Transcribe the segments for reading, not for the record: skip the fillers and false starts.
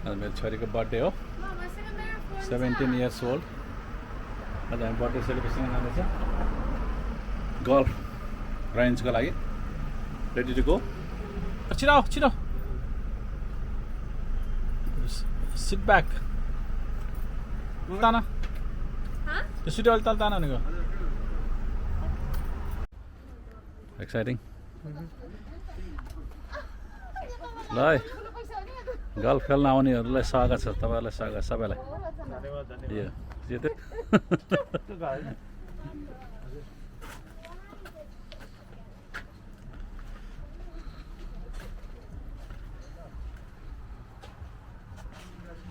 मेरो छोरीको बर्थडे हो 17 years old आज हामी बर्थडे सेलिब्रेसन जाँदैछ गल्फ रेन्जको लागि रेडी टु गो छिटो छिटो सिट ब्याक ताना त्यो सिट अलि तल ताना भनेको एक्साइटिङ ल है गल्फ खेल्न आउनेहरूलाई स्वागत छ तपाईँहरूलाई स्वागत सबैलाई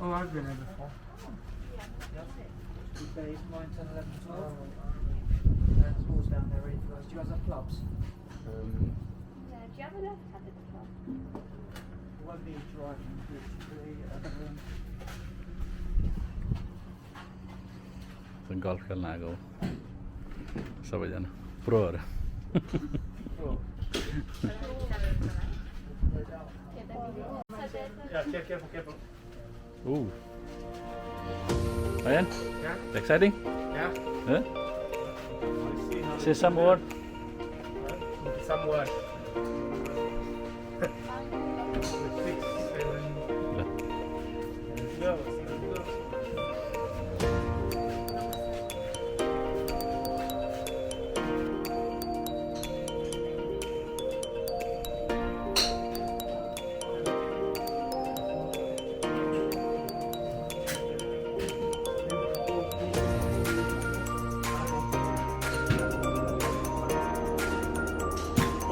Oh, I've been in before. Good days, 9, 10, 11, 12. And scores down there ready for us. Do you guys have clubs? Yeah, do you have a left-handed club? It won't be driving, gulf खेल्न आएको सबैजना प्रोहरू Yeah, careful. Ooh. Ryan? Yeah? Exciting? Yeah? Huh? Say some word. Some word. 6, 7. Let's go.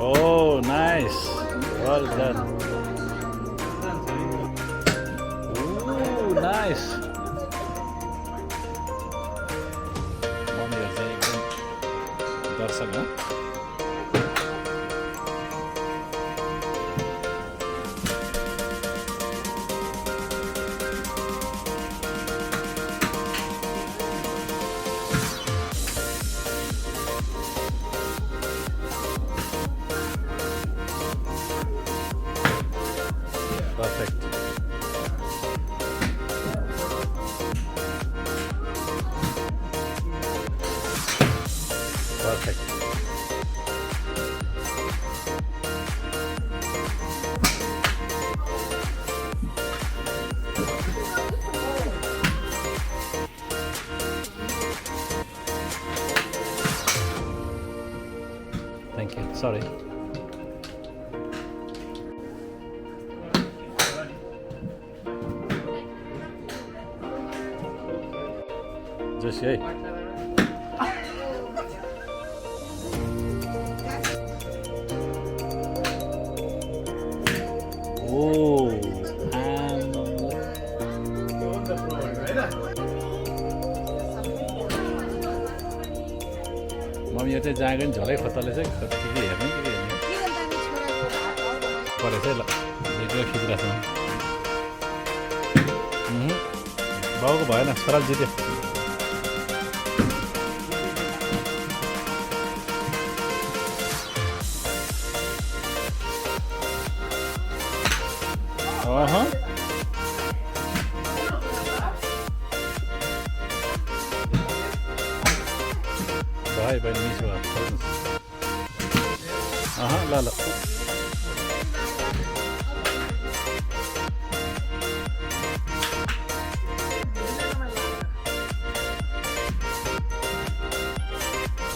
Oh, nice. Well done. Ooh, nice. मम्मीहरू चाहिँ एकदम दर्शक हो Perfect. Perfect. Thank you. Sorry. Just yay. Oh, mummy चाहिँ जाँगो नि झोलै खतले चाहिँ के हेर्ने परेछ है ल भिडियो खिचिरहेको छ बाउको भएन छोराले जित्यो भाइ बहिनी मिस भयो ल ल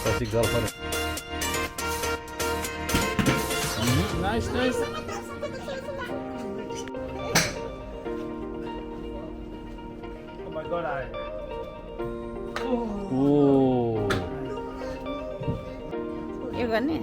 पछि girlfriend nice nice Oh my god, यो गर्ने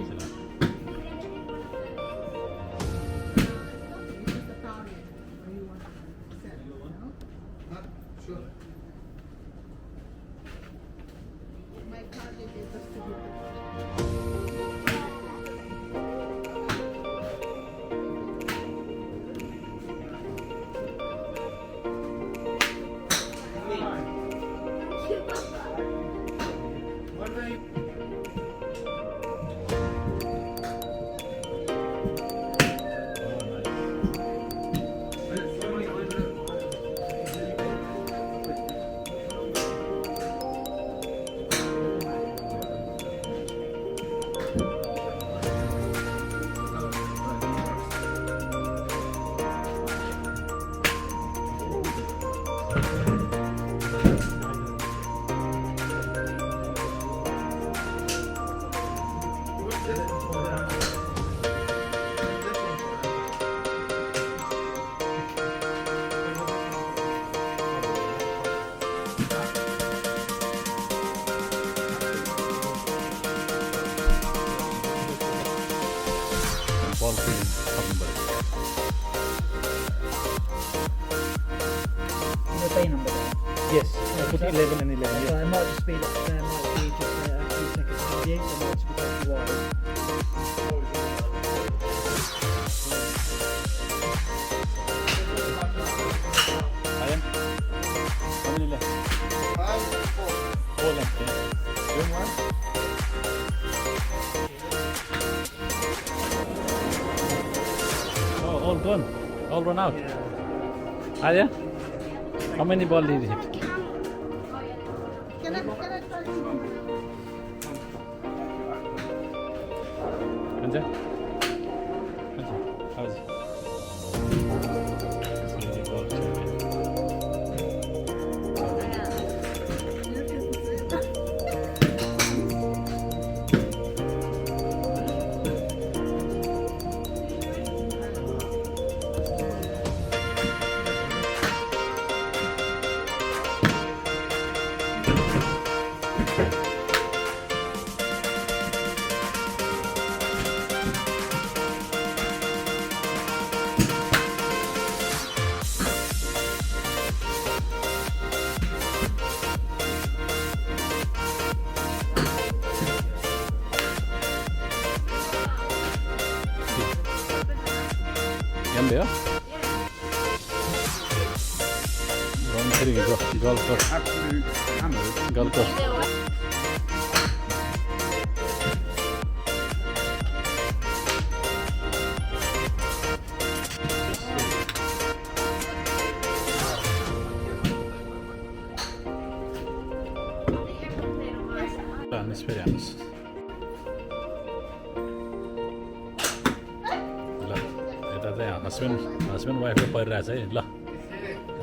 Yes, I put 11 and 11. So Yeah. it might just be like there might be just a few seconds of you, so it might just be taking a while. Ian, how many left? 4 left. Yeah. Doing one? Oh, all gone. All run out. Arya, how many ball did you hit? Anja? Anja, how is it? Ball champion. Yan ba yun? Going three, golf course. Golf course. Experience. ल यता चाहिँ husband वाइफले परिरहेछ है ल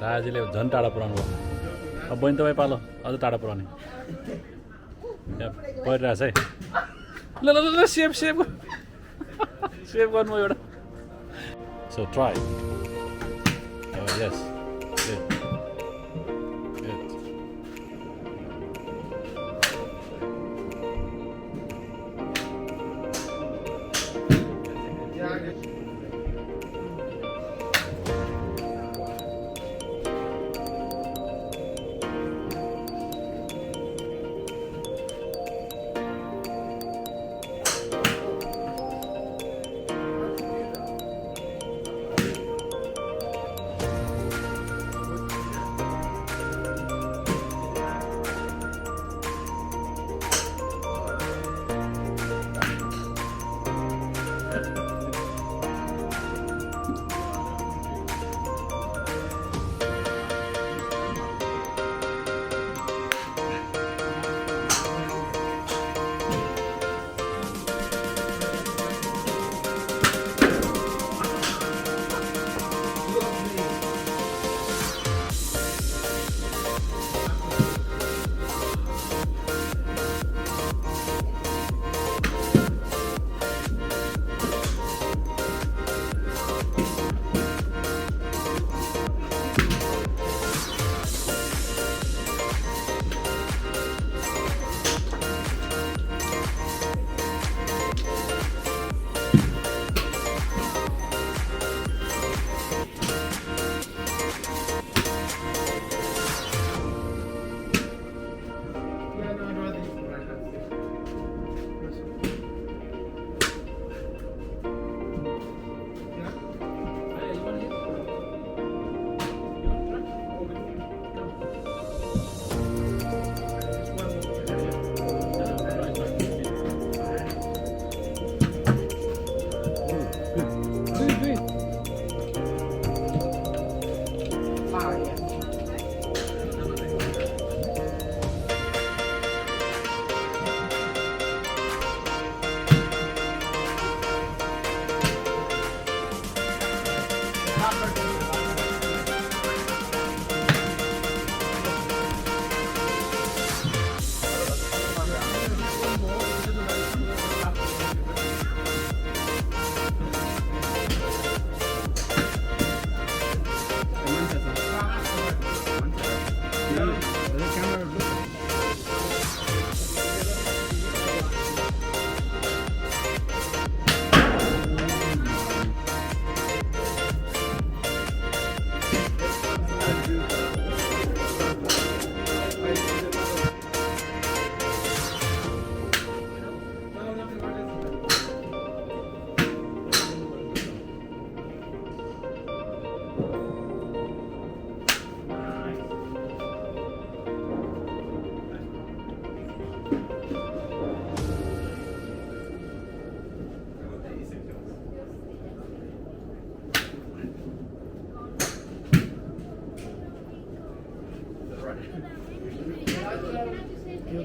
राजीले झन् टाढा पुऱ्याउनु भयो अब बहिनी तपाईँ पालो अझ टाढा पुऱ्याउने यहाँ परिरहेछ है ल ल ल सेभ सेभ गर्नु एउटा so try yes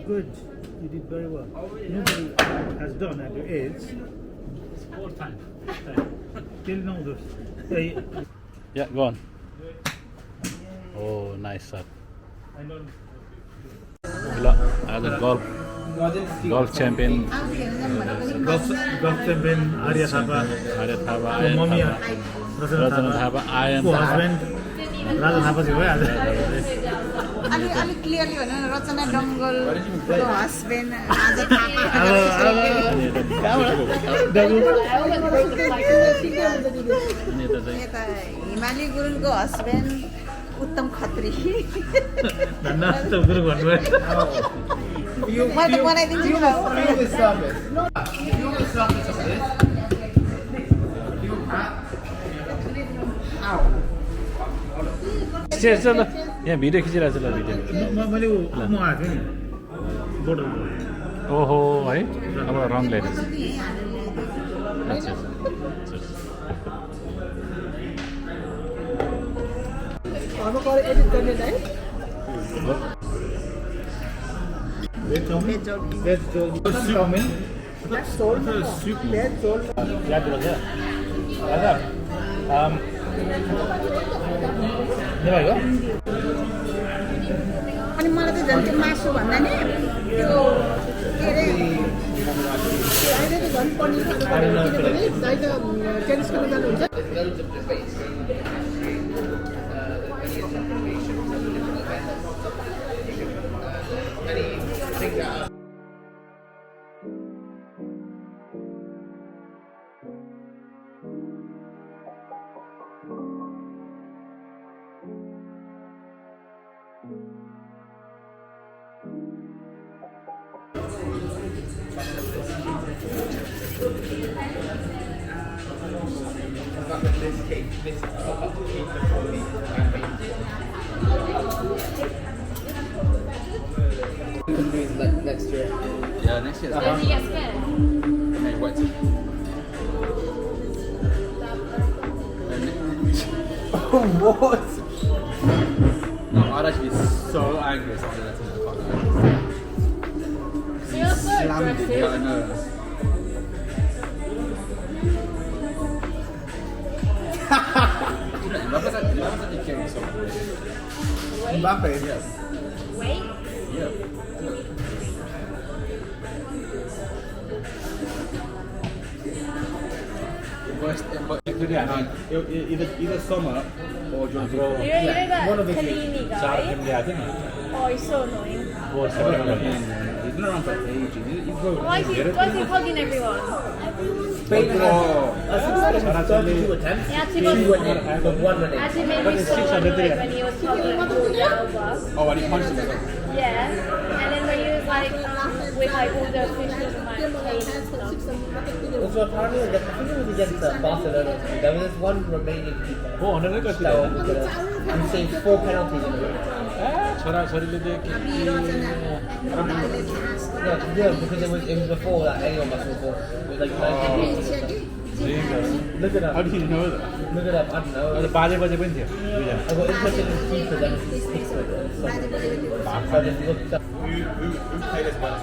Good. You did very well. Nobody has done at your age. Fourth time. Still know this. Yeah, go on. Oh, nice shot. As a golf champion. Golf champion Arya Thapa. Arya Thapa, Mommy Rajana Thapa, I am husband Raja Thapa ji भयो आज अलिक clearly भन्नु न रचना डङ्गलको husband आज यता हिमाली गुरुङको husband उत्तम खत्री धन्ना त गुरु भन्नुभयो म त बनाइदिन्छु चल यहाँ भिडियो खिचिरहेको छु ल भिडियो मैले म आएको नि बोर्डर ओहो है अब रङ ल्याएर अच्छा अनि मलाई त झन् त्यो मासु भन्दा नि त्यो के अरे अहिले त झन् पनिर किनभने दाइ त टेनिस खेल्न जानुहुन्छ Next year. Yeah, next year. Did you get scared? Okay, what? What? No, I'd actually be so angry if somebody left in the car. You're so aggressive. Yeah, I know. Mbappe's actually carrying so much. Mbappe, yes. Wait. Yeah. But either summer or during You know that one of the two. Kalini guy? Oh, he's so annoying. He's been around for ages. Why is he hugging everyone? Two attempts. He actually Two was, went in, one went in. actually made me so annoyed when he was hugging Jordi Alba. Oh, and he punched him as well. Yeah. And then when he was like with like all the officials and like cage and stuff. Also, apparently, I think it was against Barcelona. There was this one Romanian keeper. Oh, another guy. He saved 4 penalties in a row. छोराछोरीले देख Yeah, because it was before that anyone must have bought. It was like 19 years. Look it up. How do you know that? Look it up. I don't know. बाजे बजे पनि थियो I got interested in keepers and sticks with it. So I just looked up. Who played as well as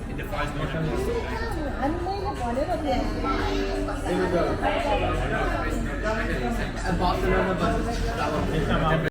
it defies motion. अनि मैले भनेर Barcelona versus that one.